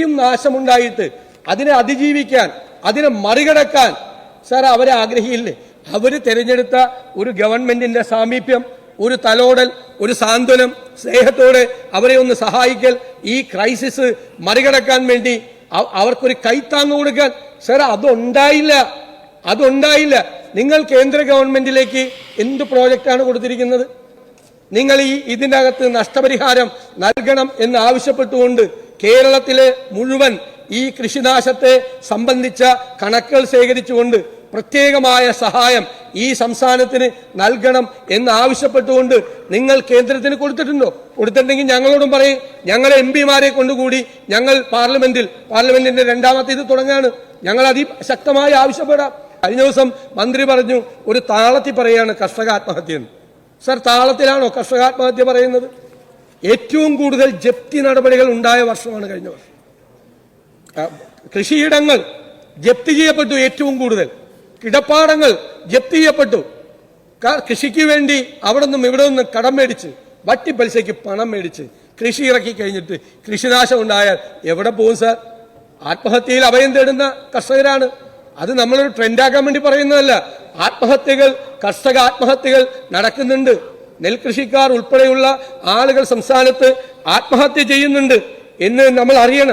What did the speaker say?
ഇത്രയും നാശമുണ്ടായിട്ട് അതിനെ അതിജീവിക്കാൻ, അതിനെ മറികടക്കാൻ സാർ അവരെ ആഗ്രഹിയില്ലേ? അവർ തിരഞ്ഞെടുത്ത ഒരു ഗവൺമെന്റിന്റെ സാമീപ്യം, ഒരു തലോടൽ, ഒരു സാന്ത്വനം, സ്നേഹത്തോടെ അവരെ ഒന്ന് സഹായിക്കൽ, ഈ ക്രൈസിസ് മറികടക്കാൻ വേണ്ടി അവർക്കൊരു കൈത്താങ്ങ് കൊടുക്കാൻ സാർ അതുണ്ടായില്ല. നിങ്ങൾ കേന്ദ്ര ഗവൺമെന്റിലേക്ക് എന്ത് പ്രോജക്റ്റാണ് കൊടുത്തിരിക്കുന്നത്? നിങ്ങൾ ഇതിനകത്ത് നഷ്ടപരിഹാരം നൽകണം എന്ന് ആവശ്യപ്പെട്ടുകൊണ്ട് കേരളത്തിലെ മുഴുവൻ ഈ കൃഷിനാശത്തെ സംബന്ധിച്ച കണക്കുകൾ ശേഖരിച്ചുകൊണ്ട് പ്രത്യേകമായ സഹായം ഈ സംസ്ഥാനത്തിന് നൽകണം എന്ന് ആവശ്യപ്പെട്ടുകൊണ്ട് നിങ്ങൾ കേന്ദ്രത്തിന് കൊടുത്തിട്ടുണ്ടോ? കൊടുത്തിട്ടുണ്ടെങ്കിൽ ഞങ്ങളോടും പറയും. ഞങ്ങളെ എംപിമാരെ കൊണ്ടുകൂടി ഞങ്ങൾ പാർലമെന്റിന്റെ രണ്ടാമത്തെ ഇത് തുടങ്ങാണ്. ഞങ്ങൾ അതിശക്തമായി ആവശ്യപ്പെടാം. കഴിഞ്ഞ ദിവസം മന്ത്രി പറഞ്ഞു, ഒരു താളത്തിൽ പറയാണ് കർഷക ആത്മഹത്യ എന്ന്. സർ, താളത്തിലാണോ കർഷക ആത്മഹത്യ പറയുന്നത്? ഏറ്റവും കൂടുതൽ ജപ്തി നടപടികൾ ഉണ്ടായ വർഷമാണ് കഴിഞ്ഞ വർഷം. കൃഷിയിടങ്ങൾ ജപ്തി ചെയ്യപ്പെട്ടു, ഏറ്റവും കൂടുതൽ കിടപ്പാടങ്ങൾ ജപ്തി ചെയ്യപ്പെട്ടു. കൃഷിക്ക് വേണ്ടി അവിടെ നിന്നും ഇവിടെ നിന്നും കടം മേടിച്ച് വട്ടി പലിശയ്ക്ക് പണം മേടിച്ച് കൃഷി ഇറക്കി കഴിഞ്ഞിട്ട് കൃഷിനാശം ഉണ്ടായാൽ എവിടെ പോകും സാർ? ആത്മഹത്യയിൽ അഭയം തേടുന്ന കർഷകരാണ്. അത് നമ്മളൊരു ട്രെൻഡാക്കാൻ വേണ്ടി പറയുന്നതല്ല. കർഷക ആത്മഹത്യകൾ നടക്കുന്നുണ്ട്. നെൽകൃഷിക്കാർ ഉൾപ്പെടെയുള്ള ആളുകൾ സംസ്ഥാനത്ത് ആത്മഹത്യ ചെയ്യുന്നുണ്ട് എന്ന് നമ്മൾ അറിയണം.